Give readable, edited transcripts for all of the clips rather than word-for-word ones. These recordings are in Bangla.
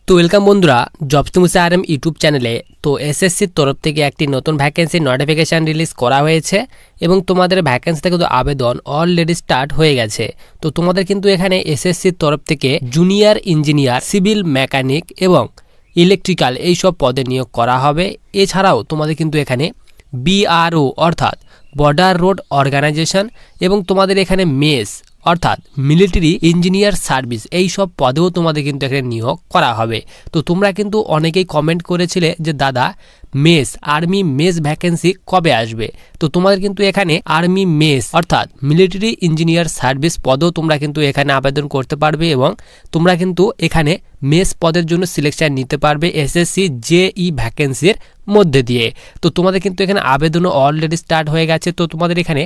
তো ওয়েলকাম বন্ধুরা, জবস টু মুসা আরএম ইউটিউব চ্যানেলে। তো এসএসসির তরফ থেকে একটি নতুন ভ্যাকেন্সির নোটিফিকেশান রিলিজ করা হয়েছে এবং তোমাদের ভ্যাকেন্সিতে কিন্তু আবেদন অলরেডি স্টার্ট হয়ে গেছে। তো তোমাদের কিন্তু এখানে এসএসসির তরফ থেকে জুনিয়র ইঞ্জিনিয়ার, সিভিল মেকানিক এবং ইলেকট্রিক্যাল এইসব পদে নিয়োগ করা হবে। এছাড়াও তোমাদের কিন্তু এখানে বিআরও অর্থাৎ বর্ডার রোড অর্গানাইজেশন এবং তোমাদের এখানে মেস অর্থাৎ মিলিটারি ইঞ্জিনিয়ার সার্ভিস এই সব পদেও তোমাদের কিন্তু এখানে নিয়োগ করা হবে। তো তোমরা কিন্তু অনেকেই কমেন্ট করেছিলে যে দাদা মেস আর্মি মেস ভ্যাকেন্সি কবে আসবে। তো তোমাদের কিন্তু এখানে আর্মি মেস অর্থাৎ মিলিটারি ইঞ্জিনিয়ার সার্ভিস পদেও তোমরা কিন্তু এখানে আবেদন করতে পারবে এবং তোমরা কিন্তু এখানে মেস পদের জন্য সিলেকশন নিতে পারবে এসএসসি জেই ভ্যাকেন্সির মধ্যে দিয়ে। তো তোমাদের কিন্তু এখানে আবেদনও অলরেডি স্টার্ট হয়ে গেছে। তো তোমাদের এখানে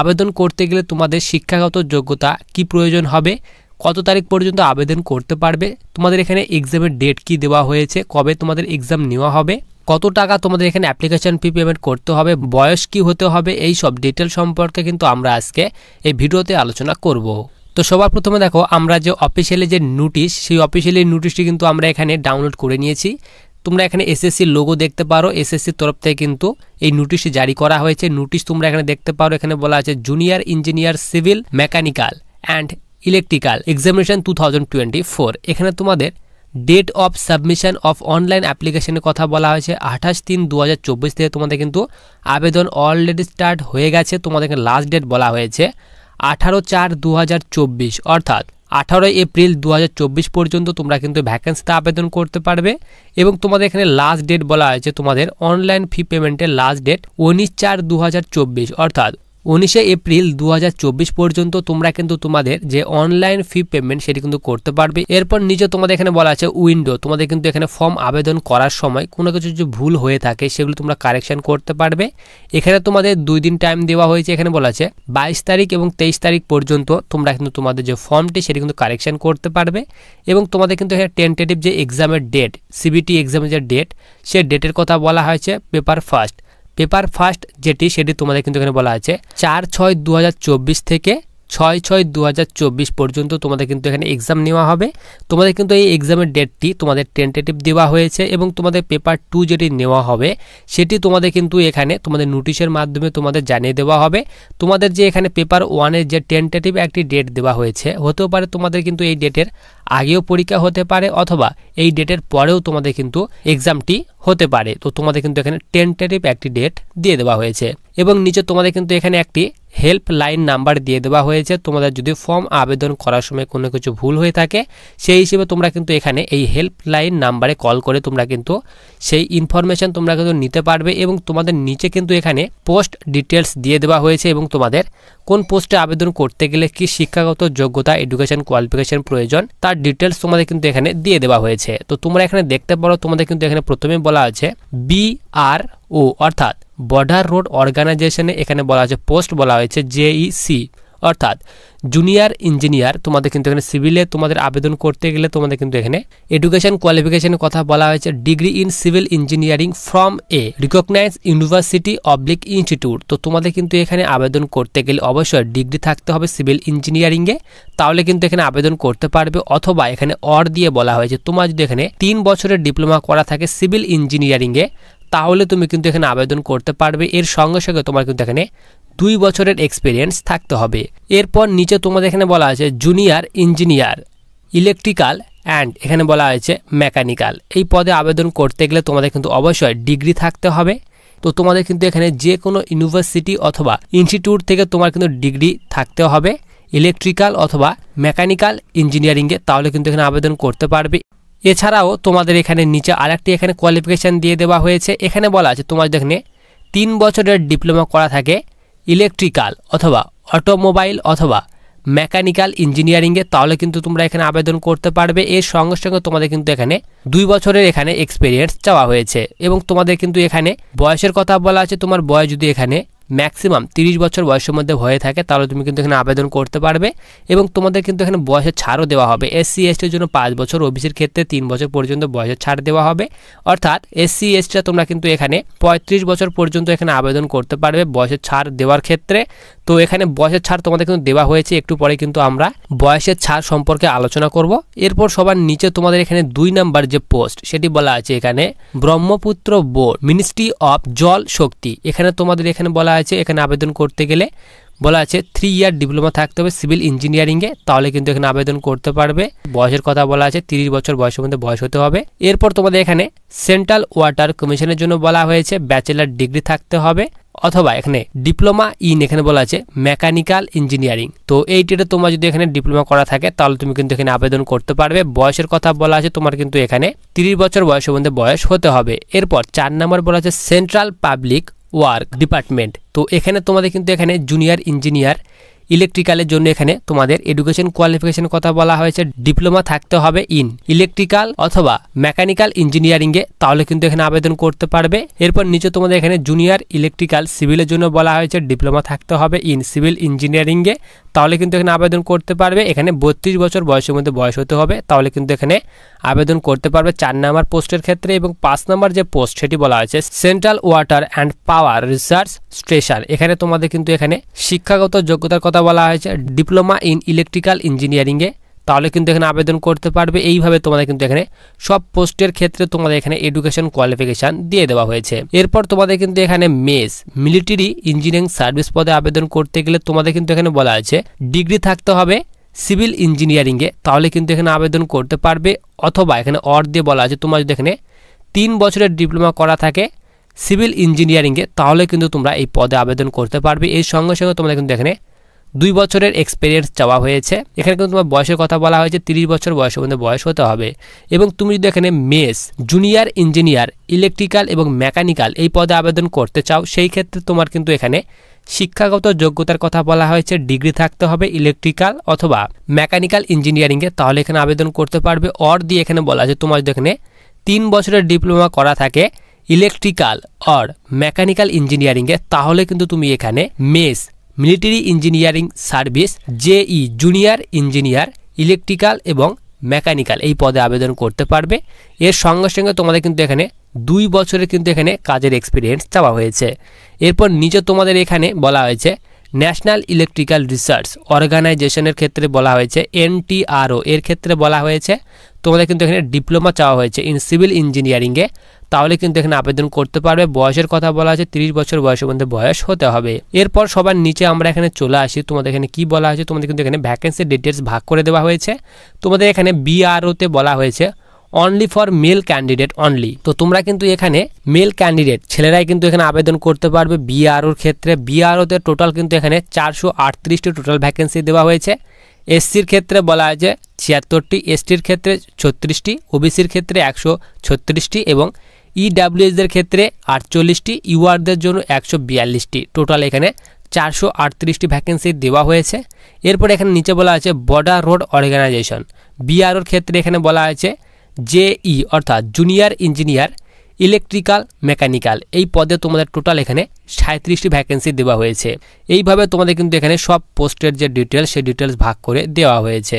আবেদন করতে গেলে তোমাদের শিক্ষাগত যোগ্যতা কি প্রয়োজন হবে, কত তারিখ পর্যন্ত আবেদন করতে পারবে, তোমাদের এখানে এক্সামের ডেট কি দেওয়া হয়েছে, কবে তোমাদের এক্সাম নেওয়া হবে, কত টাকা তোমাদের এখানে অ্যাপ্লিকেশন ফি পেমেন্ট করতে হবে, বয়স কি হতে হবে, এই সব ডিটেল সম্পর্কে কিন্তু আমরা আজকে এই ভিডিওতে আলোচনা করব। তো সবার প্রথমে দেখো, আমরা যে অফিসিয়ালি যে নোটিশ, সেই অফিসিয়ালি নোটিশটি কিন্তু আমরা এখানে ডাউনলোড করে নিয়েছি। তোমরা এখানে এসএসসির লোগো দেখতে পারো, এসএসসির তরফ থেকে কিন্তু এই নোটিশটি জারি করা হয়েছে। নোটিশ তোমরা এখানে দেখতে পারো, এখানে বলা আছে junior engineer civil mechanical and electrical examination 2024। এখানে তোমাদের date of submission of online অ্যাপ্লিকেশনের কথা বলা হয়েছে 28/3/2024 থেকে তোমাদের কিন্তু আবেদন অলরেডি স্টার্ট হয়ে গেছে। তোমাদের লাস্ট ডেট বলা হয়েছে 18/4/2024 অর্থাৎ 18 এপ্রিল 2024 পর্যন্ত তোমরা কিন্তু ভ্যাকেন্সিতে আবেদন করতে পারবে এবং তোমাদের এখানে লাস্ট ডেট বলা হয়েছে তোমাদের অনলাইন ফি পেমেন্টের লাস্ট ডেট 19/4/2024 অর্থাৎ 19 এপ্রিল 2024 পর্যন্ত তোমরা কিন্তু তোমাদের যে অনলাইন ফি পেমেন্ট সেটি কিন্তু করতে পারবে। এরপর নিচে তোমাদের এখানে বলা আছে উইন্ডো, তোমাদের কিন্তু এখানে ফর্ম আবেদন করার সময় কোনো কিছু যে ভুল হয়ে থাকে সেগুলো তোমরা কারেকশন করতে পারবে। এখানে তোমাদের 2 দিন টাইম দেওয়া হয়েছে। এখানে বলা আছে 22 তারিখ এবং 23 তারিখ পর্যন্ত তোমরা কিন্তু তোমাদের যে ফর্মটি সেটি কিন্তু কারেকশন করতে পারবে এবং তোমাদের কিন্তু এখানে টেন্টেটিভ যে এক্সামের ডেট, সিবিটি এক্সামের যে ডেট, সে ডেটের কথা বলা হয়েছে পেপার ফার্স্ট যেটি, সেটি তোমাদের কিন্তু এখানে বলা আছে 4/6/2024 থেকে 6/6/2024 পর্যন্ত তোমাদের কিন্তু এখানে এক্সাম নেওয়া হবে। তোমাদের কিন্তু এই এক্সামের ডেটটি তোমাদের টেন্টেটিভ দেওয়া হয়েছে এবং তোমাদের পেপার 2 যেটি নেওয়া হবে সেটি তোমাদের কিন্তু এখানে তোমাদের নোটিশের মাধ্যমে তোমাদের জানিয়ে দেওয়া হবে। তোমাদের যে এখানে পেপার 1-এর যে টেন্টেটিভ একটি ডেট দেওয়া হয়েছে, হতেও পারে তোমাদের কিন্তু এই ডেটের আগেও পরীক্ষা হতে পারে অথবা এই ডেটের পরেও তোমাদের কিন্তু এক্সামটি হতে পারে। তো তোমাদের কিন্তু এখানে টেন্টেটিভ একটি ডেট দিয়ে দেওয়া হয়েছে এবং নিচে তোমাদের কিন্তু এখানে একটি হেল্প লাইন নাম্বার দিয়ে দেওয়া হয়েছে। তোমাদের যদি ফর্ম আবেদন করার সময় কোনো কিছু ভুল হয়ে থাকে সেই হিসেবে তোমরা কিন্তু এখানে এই হেল্প লাইন নাম্বারে কল করে তোমরা কিন্তু সেই ইনফরমেশন তোমরা কিন্তু নিতে পারবে এবং তোমাদের নিচে কিন্তু এখানে পোস্ট ডিটেলস দিয়ে দেওয়া হয়েছে এবং তোমাদের কোন পোস্টে আবেদন করতে গেলে কি শিক্ষাগত যোগ্যতা, এডুকেশন কোয়ালিফিকেশন প্রয়োজন তার ডিটেলস তোমাদের কিন্তু এখানে দিয়ে দেওয়া হয়েছে। তো তোমরা এখানে দেখতে পারো, তোমাদের কিন্তু এখানে প্রথমে বলা আছে বিআরও অর্থাৎ বর্ডার রোড অর্গানাইজেশনে এখানে বলা আছে পোস্ট বলা হয়েছে জেইসি অর্থাৎ জুনিয়র ইঞ্জিনিয়ার। তোমাদের কিন্তু এখানে সিভিলে তোমাদের আবেদন করতে গেলে তোমাদের কিন্তু এখানে এডুকেশন কোয়ালিফিকেশনের কথা বলা হয়েছে degree in civil engineering from a recognised university oblique institute. তো তোমাদের কিন্তু এখানে আবেদন করতে গেলে অবশ্যই ডিগ্রি থাকতে হবে সিভিল ইঞ্জিনিয়ারিংয়ে, তাহলে কিন্তু এখানে আবেদন করতে পারবে। অথবা এখানে অর দিয়ে বলা হয়েছে তোমার যদি এখানে 3 বছরের ডিপ্লোমা করা থাকে সিভিল ইঞ্জিনিয়ারিংয়ে তাহলে তুমি কিন্তু এখানে আবেদন করতে পারবে। এর সঙ্গে সঙ্গে তোমার কিন্তু এখানে 2 বছরের এক্সপিরিয়েন্স থাকতে হবে। এরপর নিচে তোমাদের এখানে বলা আছে জুনিয়র ইঞ্জিনিয়ার ইলেকট্রিক্যাল অ্যান্ড এখানে বলা হয়েছে মেকানিক্যাল। এই পদে আবেদন করতে গেলে তোমাদের কিন্তু অবশ্যই ডিগ্রি থাকতে হবে। তো তোমাদের কিন্তু এখানে যে কোনো ইউনিভার্সিটি অথবা ইনস্টিটিউট থেকে তোমার কিন্তু ডিগ্রি থাকতে হবে ইলেকট্রিক্যাল অথবা মেকানিক্যাল ইঞ্জিনিয়ারিংয়ে, তাহলে কিন্তু এখানে আবেদন করতে পারবে। এছাড়াও তোমাদের এখানে নিচে আরেকটি এখানে কোয়ালিফিকেশান দিয়ে দেওয়া হয়েছে। এখানে বলা আছে তোমার এখানে 3 বছরের ডিপ্লোমা করা থাকে ইলেকট্রিক্যাল অথবা অটোমোবাইল অথবা মেকানিক্যাল ইঞ্জিনিয়ারিংয়ে, তাহলে কিন্তু তোমরা এখানে আবেদন করতে পারবে। এর সঙ্গে সঙ্গে তোমাদের কিন্তু এখানে 2 বছরের এখানে এক্সপিরিয়েন্স চাওয়া হয়েছে এবং তোমাদের কিন্তু এখানে বয়সের কথা বলা আছে। তোমার বয়স যদি এখানে ম্যাক্সিমাম 30 বছর বয়সের মধ্যে হয়ে থাকে তাহলে তুমি কিন্তু এখানে আবেদন করতে পারবে এবং তোমাদের কিন্তু এখানে বয়সের ছাড়ও দেওয়া হবে। এসসি এসটির জন্য 5 বছর, ওবিসির ক্ষেত্রে 3 বছর পর্যন্ত বয়সের ছাড় দেওয়া হবে। অর্থাৎ এসসি এসটিরা তোমরা কিন্তু এখানে 35 বছর পর্যন্ত এখানে আবেদন করতে পারবে বয়সের ছাড় দেওয়ার ক্ষেত্রে। তো এখানে বয়সের ছাড় তোমাদের কিন্তু দেওয়া হয়েছে, একটু পরে কিন্তু আমরা বয়সের ছাড় সম্পর্কে আলোচনা করব। এরপর সবার নিচে তোমাদের এখানে 2 নাম্বার যে পোস্ট সেটি বলা আছে এখানে ব্রহ্মপুত্র বোর্ড মিনিস্ট্রি অফ জল শক্তি। এখানে তোমাদের এখানে বলা আছে এখানে আবেদন করতে গেলে বলা আছে 3 ইয়ার ডিপ্লোমা থাকতে হবে সিভিল ইঞ্জিনিয়ারিংয়ে, তাহলে কিন্তু এখানে আবেদন করতে পারবে। বয়সের কথা বলা আছে 30 বছর বয়সের মধ্যে বয়স হতে হবে। এরপর তোমাদের এখানে সেন্ট্রাল ওয়াটার কমিশনের জন্য বলা হয়েছে ব্যাচেলার ডিগ্রি থাকতে হবে অথবা এখানে ডিপ্লোমা ইন এখানে বলা আছে মেকানিক্যাল ইঞ্জিনিয়ারিং। তো এইটিতে তোমার যদি এখানে ডিপ্লোমা করা থাকে তাহলে তুমি কিন্তু এখানে আবেদন করতে পারবে। বয়সের কথা বলা আছে তোমার কিন্তু এখানে 30 বছর বয়সের মধ্যে বয়স হতে হবে। এরপর 4 নম্বর বলা আছে সেন্ট্রাল পাবলিক ওয়ার্ক ডিপার্টমেন্ট। তো এখানে তোমাদের কিন্তু এখানে জুনিয়র ইঞ্জিনিয়ার ইলেকট্রিক্যালের জন্য এখানে তোমাদের এডুকেশন কোয়ালিফিকেশনের কথা বলা হয়েছে ডিপ্লোমা থাকতে হবে ইন ইলেকট্রিক্যাল অথবা মেকানিক্যাল ইঞ্জিনিয়ারিংয়ে, তাহলে কিন্তু এখানে আবেদন করতে পারবে। এরপর নিচে তোমাদের এখানে জুনিয়র ইলেকট্রিক্যাল সিভিলের জন্য বলা হয়েছে ডিপ্লোমা থাকতে হবে ইন সিভিল ইঞ্জিনিয়ারিংয়ে, তাহলে কিন্তু এখানে আবেদন করতে পারবে। এখানে 32 বছর বয়সের মধ্যে বয়স হতে হবে, তাহলে কিন্তু এখানে আবেদন করতে পারবে 4 নম্বর পোস্টের ক্ষেত্রে। এবং 5 নম্বর যে পোস্ট সেটি বলা হয়েছে central water and power research station. এখানে তোমাদের কিন্তু এখানে শিক্ষাগত যোগ্যতার কথা বলা হয়েছে ডিপ্লোমা ইন ইলেকট্রিক্যাল ইঞ্জিনিয়ারিংয়ে, তাহলে কিন্তু এখানে আবেদন করতে পারবে। এইভাবে তোমাদের কিন্তু এখানে সব পোস্টের ক্ষেত্রে তোমাদের এখানে এডুকেশন কোয়ালিফিকেশন দিয়ে দেওয়া হয়েছে। এরপর তোমাদের কিন্তু এখানে মেস মিলিটারি ইঞ্জিনিয়ারিং সার্ভিস পদে আবেদন করতে গেলে তোমাদের কিন্তু এখানে বলা আছে ডিগ্রি থাকতে হবে সিভিল ইঞ্জিনিয়ারিংয়ে, তাহলে কিন্তু এখানে আবেদন করতে পারবে। অথবা এখানে অর দিয়ে বলা আছে তোমার যদি এখানে 3 বছরের ডিপ্লোমা করা থাকে সিভিল ইঞ্জিনিয়ারিংয়ে, তাহলে কিন্তু তোমরা এই পদে আবেদন করতে পারবে। এর সঙ্গে সঙ্গে তোমাদের কিন্তু এখানে 2 বছরের এক্সপিরিয়েন্স চাওয়া হয়েছে। এখানে কিন্তু তোমার বয়সের কথা বলা হয়েছে 30 বছর বয়সের মধ্যে বয়স হতে হবে। এবং তুমি যদি এখানে মেস জুনিয়র ইঞ্জিনিয়ার ইলেকট্রিক্যাল এবং মেকানিক্যাল এই পদে আবেদন করতে চাও, সেই ক্ষেত্রে তোমার কিন্তু এখানে শিক্ষাগত যোগ্যতার কথা বলা হয়েছে ডিগ্রি থাকতে হবে ইলেকট্রিক্যাল অথবা মেকানিক্যাল ইঞ্জিনিয়ারিংয়ে, তাহলে এখানে আবেদন করতে পারবে। অর দিয়ে এখানে বলা আছে তোমার যদি এখানে 3 বছরের ডিপ্লোমা করা থাকে ইলেকট্রিক্যাল অর মেকানিক্যাল ইঞ্জিনিয়ারিংয়ে, তাহলে কিন্তু তুমি এখানে মেস মিলিটারি ইঞ্জিনিয়ারিং সার্ভিস জেই জুনিয়র ইঞ্জিনিয়ার ইলেকট্রিক্যাল এবং মেকানিক্যাল এই পদে আবেদন করতে পারবে। এর সঙ্গে সঙ্গে তোমাদের কিন্তু এখানে 2 বছরের কিন্তু এখানে কাজের এক্সপিরিয়েন্স চাওয়া হয়েছে। এরপর নিচে তোমাদের এখানে বলা হয়েছে ন্যাশনাল ইলেকট্রিক্যাল রিসার্চ অর্গানাইজেশনের ক্ষেত্রে বলা হয়েছে NTRO এর ক্ষেত্রে বলা হয়েছে তোমাদের কিন্তু এখানে ডিপ্লোমা চাওয়া হয়েছে ইন সিভিল ইঞ্জিনিয়ারিংয়ে, তাহলে কিন্তু এখানে আবেদন করতে পারবে। বয়সের কথা বলা আছে 30 বছর বয়সের মধ্যে বয়স হতে হবে। এরপর সবার নিচে আমরা এখানে চলে আসি, তোমাদের এখানে কি বলা হয়েছে তোমাদের কিন্তু এখানে ভ্যাকেন্সি ডিটেলস ভাগ করে দেওয়া হয়েছে। তোমাদের এখানে BROতে বলা হয়েছে only for male candidate only. তো তোমরা কিন্তু এখানে মেল ক্যান্ডিডেট ছেলেরাই কিন্তু এখানে আবেদন করতে পারবে BROর ক্ষেত্রে। BROতে টোটাল কিন্তু এখানে 438টি টোটাল ভ্যাকেন্সি দেওয়া হয়েছে। এসসির ক্ষেত্রে বলা আছে 76টি, এসটির ক্ষেত্রে 36টি, ওবিসির ক্ষেত্রে 136টি এবং EWSদের ক্ষেত্রে 48টি, ইউআরদের জন্য 142টি। টোটাল এখানে 438টি ভ্যাকেন্সি দেওয়া হয়েছে। এরপর এখানে নিচে বলা আছে বর্ডার রোড অর্গানাইজেশন BROর ক্ষেত্রে এখানে বলা আছে JE অর্থাৎ জুনিয়র ইঞ্জিনিয়ার ইলেকট্রিক্যাল মেকানিক্যাল এই পদে তোমাদের টোটাল এখানে 37টি ভ্যাকেন্সি দেওয়া হয়েছে। এইভাবে তোমাদের কিন্তু এখানে সব পোস্টের যে ডিটেলস সেই ডিটেলস ভাগ করে দেওয়া হয়েছে।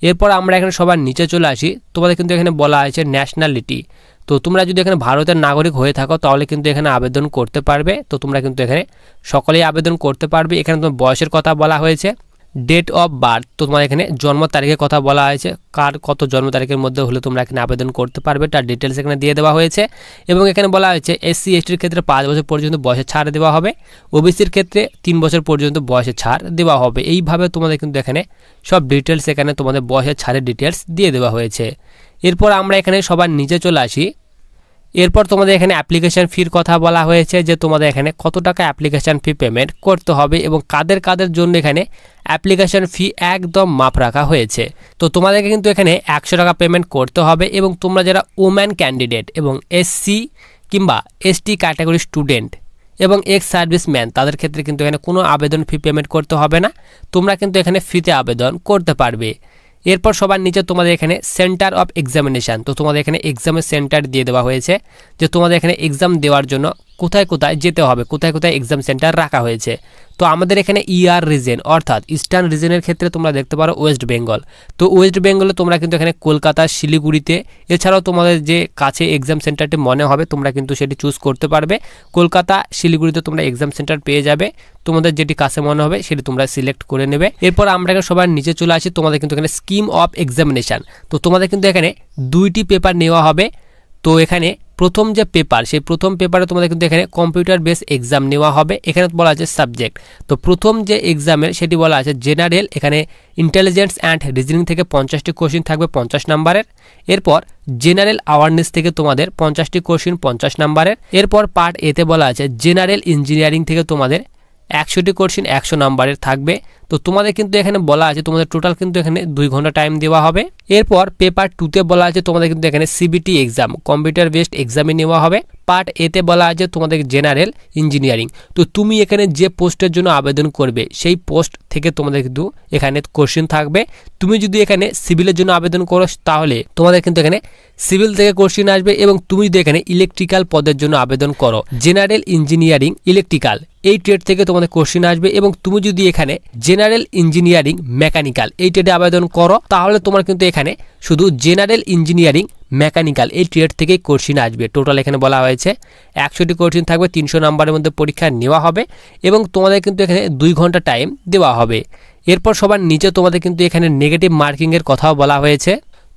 এরপর আমরা এখানে সবার নিচে চলে আসি, তোমাদের কিন্তু এখানে বলা আছে ন্যাশনালিটি। তো তোমরা যদি এখানে ভারতের নাগরিক হয়ে থাকো তাহলে কিন্তু এখানে আবেদন করতে পারবে। তো তোমরা কিন্তু এখানে সকলেই আবেদন করতে পারবে। এখানে তোমার বয়সের কথা বলা হয়েছে, ডেট অফ বার্থ তো তোমার এখানে জন্ম তারিখের কথা বলা হয়েছে, কার কত জন্ম তারিখের মধ্যে হলে তোমরা এখানে আবেদন করতে পারবে তার ডিটেলস এখানে দিয়ে দেওয়া হয়েছে। এবং এখানে বলা হয়েছে SC STর ক্ষেত্রে 5 বছর পর্যন্ত বয়সের ছাড় দেওয়া হবে, ওবিসির ক্ষেত্রে 3 বছর পর্যন্ত বয়সের ছাড় দেওয়া হবে। এইভাবে তোমাদের কিন্তু এখানে সব ডিটেলস এখানে তোমাদের বয়সের ছাড়ের ডিটেলস দিয়ে দেওয়া হয়েছে। এরপর আমরা এখানে সবার নিচে চলে আসি। এরপর তোমাদের এখানে অ্যাপ্লিকেশন ফির কথা বলা হয়েছে যে তোমাদের এখানে কত টাকা অ্যাপ্লিকেশন ফি পেমেন্ট করতে হবে এবং কাদের কাদের জন্য এখানে অ্যাপ্লিকেশন ফি একদম মাপ রাখা হয়েছে। তো তোমাদেরকে কিন্তু এখানে 100 টাকা পেমেন্ট করতে হবে এবং তোমরা যারা ওম্যান ক্যান্ডিডেট এবং SC কিংবা ST ক্যাটাগরি স্টুডেন্ট এবং এক্স সার্ভিসম্যান তাদের ক্ষেত্রে কিন্তু এখানে কোনো আবেদন ফি পেমেন্ট করতে হবে না, তোমরা কিন্তু এখানে ফ্রিতে আবেদন করতে পারবে। এরপর সবার নিচে তোমাদের এখানে সেন্টার অফ এক্সামিনেশান, তো তোমাদের এখানে এক্সামের সেন্টার দিয়ে দেওয়া হয়েছে যে তোমাদের এখানে এক্সাম দেওয়ার জন্য কোথায় কোথায় যেতে হবে, কোথায় কোথায় এক্সাম সেন্টার রাখা হয়েছে। তো আমাদের এখানে ইআর রিজন অর্থাৎ ইস্টার্ন রিজনের ক্ষেত্রে তোমরা দেখতে পারো ওয়েস্ট বেঙ্গল। তো ওয়েস্ট বেঙ্গলে তোমরা কিন্তু এখানে কলকাতা, শিলিগুড়িতে, এছাড়াও তোমাদের যে কাছে এক্সাম সেন্টারটি মনে হবে তোমরা কিন্তু সেটি চুজ করতে পারবে। কলকাতা, শিলিগুড়িতে তোমরা এক্সাম সেন্টার পেয়ে যাবে, তোমাদের যেটি কাছে মনে হবে সেটি তোমরা সিলেক্ট করে নেবে। এরপর আমরা এখানে সবার নিচে চলে আসি, তোমাদের কিন্তু এখানে স্কিম অফ এক্সামিনেশান। তো তোমাদের কিন্তু এখানে 2টি পেপার নেওয়া হবে। তো এখানে প্রথম যে পেপার, সেই প্রথম পেপারে তোমাদের কিন্তু এখানে কম্পিউটার বেস এক্সাম নেওয়া হবে। এখানে বলা আছে সাবজেক্ট। তো প্রথম যে এক্সামের সেটি বলা আছে জেনারেল, এখানে ইন্টেলিজেন্স অ্যান্ড রিজনিং থেকে 50টি কোশ্চিন থাকবে 50 নাম্বারের। এরপর জেনারেল অ্যাওয়ারনেস থেকে তোমাদের 50টি কোশ্চিন 50 নাম্বারের। এরপর পার্ট এতে বলা আছে জেনারেল ইঞ্জিনিয়ারিং থেকে তোমাদের 100টি কোশ্চিন 100 নাম্বারের থাকবে। তো তোমাদের কিন্তু এখানে বলা আছে তোমাদের টোটাল কিন্তু এখানে 2 ঘন্টা টাইম দেওয়া হবে। এরপর পেপার 2তে বলা আছে তোমাদের কিন্তু এখানে সিবিটি এক্সাম, কম্পিউটার বেসড এক্সামে নেওয়া হবে। পার্ট এতে বলা আছে তোমাদের জেনারেল ইঞ্জিনিয়ারিং। তো তুমি এখানে যে পোস্টের জন্য আবেদন করবে সেই পোস্ট থেকে তোমাদের কিন্তু এখানে কোশ্চিন থাকবে। তুমি যদি এখানে সিভিলের জন্য আবেদন করো তাহলে তোমাদের কিন্তু এখানে সিভিল থেকে কোশ্চিন আসবে, এবং তুমি যদি এখানে ইলেকট্রিক্যাল পদের জন্য আবেদন করো, জেনারেল ইঞ্জিনিয়ারিং ইলেকট্রিক্যাল, এই ট্রেড থেকে তোমাদের কোশ্চিন আসবে। এবং তুমি যদি এখানে জেনারেল ইঞ্জিনিয়ারিং মেকানিক্যাল এই ট্রেডে আবেদন করো তাহলে তোমার কিন্তু এখানে শুধু জেনারেল ইঞ্জিনিয়ারিং মেকানিক্যাল এই ট্রেড থেকেই কোশ্চিন আসবে। টোটাল এখানে বলা হয়েছে 100টি কোশ্চিন থাকবে, 300 নাম্বারের মধ্যে পরীক্ষা নেওয়া হবে, এবং তোমাদের কিন্তু এখানে 2 ঘন্টা টাইম দেওয়া হবে। এরপর সবার নিচে তোমাদের কিন্তু এখানে নেগেটিভ মার্কিংয়ের কথাও বলা হয়েছে।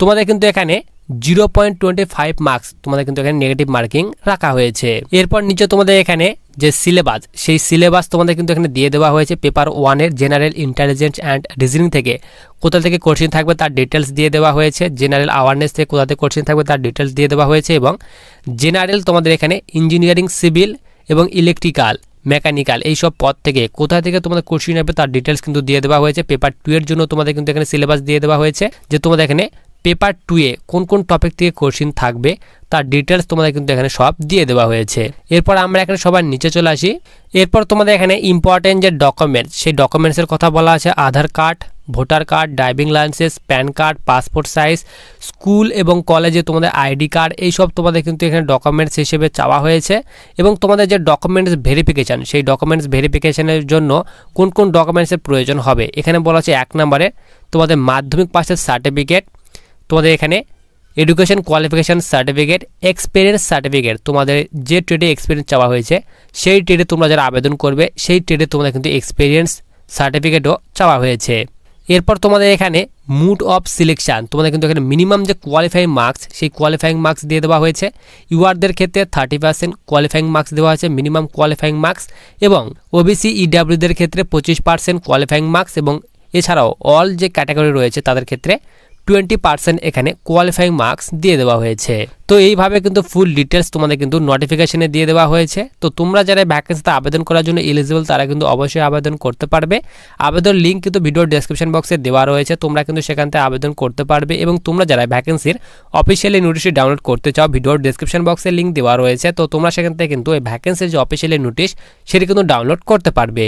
তোমাদের কিন্তু এখানে 0.25 মার্কস তোমাদের কিন্তু এখানে নেগেটিভ মার্কিং রাখা হয়েছে। এরপর নিচে তোমাদের এখানে যে সিলেবাস, সেই সিলেবাস তোমাদের কিন্তু এখানে দিয়ে দেওয়া হয়েছে। পেপার 1-এর জেনারেল ইন্টেলিজেন্স অ্যান্ড রিজনিং থেকে কোথা থেকে কোশ্চিন থাকবে তার ডিটেলস দিয়ে দেওয়া হয়েছে। জেনারেল অ্যাওয়ারনেস থেকে কোথা থেকে কোশ্চিন থাকবে তার ডিটেলস দিয়ে দেওয়া হয়েছে, এবং জেনারেল তোমাদের এখানে ইঞ্জিনিয়ারিং, সিভিল এবং ইলেকট্রিক্যাল, মেকানিক্যাল এই সব পদ থেকে কোথা থেকে তোমাদের কোশ্চিন আসবে তার ডিটেলস কিন্তু দিয়ে দেওয়া হয়েছে। পেপার 2-এর জন্য তোমাদের কিন্তু এখানে সিলেবাস দিয়ে দেওয়া হয়েছে, যে তোমাদের এখানে পেপার 2-এ কোন কোন টপিক থেকে কোশ্চিন থাকবে তার ডিটেলস তোমাদের কিন্তু এখানে সব দিয়ে দেওয়া হয়েছে। এরপর আমরা এখানে সবার নিচে চলে আসি। এরপর তোমাদের এখানে ইম্পর্টেন্ট যে ডকুমেন্টস, সেই ডকুমেন্টসের কথা বলা আছে Aadhaar card, voter card, driving licence, PAN card, passport size, school এবং কলেজে তোমাদের আইডি কার্ড, এইসব তোমাদের কিন্তু এখানে ডকুমেন্টস হিসেবে চাওয়া হয়েছে। এবং তোমাদের যে ডকুমেন্টস ভেরিফিকেশান, সেই ডকুমেন্টস ভেরিফিকেশানের জন্য কোন কোন ডকুমেন্টসের প্রয়োজন হবে এখানে বলা আছে 1 নম্বরে তোমাদের মাধ্যমিক পাসের সার্টিফিকেট, তোমাদের এখানে education qualification certificate, experience certificate, তোমাদের যে ট্রেডে এক্সপিরিয়েন্স চাওয়া হয়েছে সেই ট্রেডে তোমরা যারা আবেদন করবে সেই ট্রেডে তোমাদের কিন্তু এক্সপিরিয়েন্স সার্টিফিকেটও চাওয়া হয়েছে। এরপর তোমাদের এখানে মুড অফ সিলেকশান, তোমাদের কিন্তু এখানে মিনিমাম যে কোয়ালিফাইং মার্কস সেই কোয়ালিফাইং মার্কস দিয়ে দেওয়া হয়েছে। ইউআরদের ক্ষেত্রে 30% কোয়ালিফাইং মার্কস দেওয়া হয়েছে, মিনিমাম কোয়ালিফাইং মার্কস, এবং ওবিসি ইডাব্লিউদের ক্ষেত্রে 25% কোয়ালিফাইং মার্কস, এবং এছাড়াও অল যে ক্যাটাগরি রয়েছে তাদের ক্ষেত্রে 20% এখানে কোয়ালিফাইং মার্কস দিয়ে দেওয়া হয়েছে। তো এইভাবে কিন্তু ফুল ডিটেলস তোমাদের কিন্তু নোটিফিকেশনে দিয়ে দেওয়া হয়েছে। তো তোমরা যারা ভ্যাকেন্সিতে আবেদন করার জন্য এলিজিবল তারা কিন্তু অবশ্যই আবেদন করতে পারবে। আবেদন লিঙ্ক কিন্তু ভিডিওর ডেসক্রিপশন বক্সে দেওয়া রয়েছে, তোমরা কিন্তু সেখান থেকে আবেদন করতে পারবে। এবং তোমরা যারা ভ্যাকেন্সির অফিসিয়ালি নোটিশটি ডাউনলোড করতে চাও ভিডিওর ডেসক্রিপশন বক্সে লিঙ্ক দেওয়া রয়েছে, তো তোমরা সেখান থেকে কিন্তু এই ভ্যাকেন্সির যে অফিসিয়ালি নোটিশ সেটি কিন্তু ডাউনলোড করতে পারবে।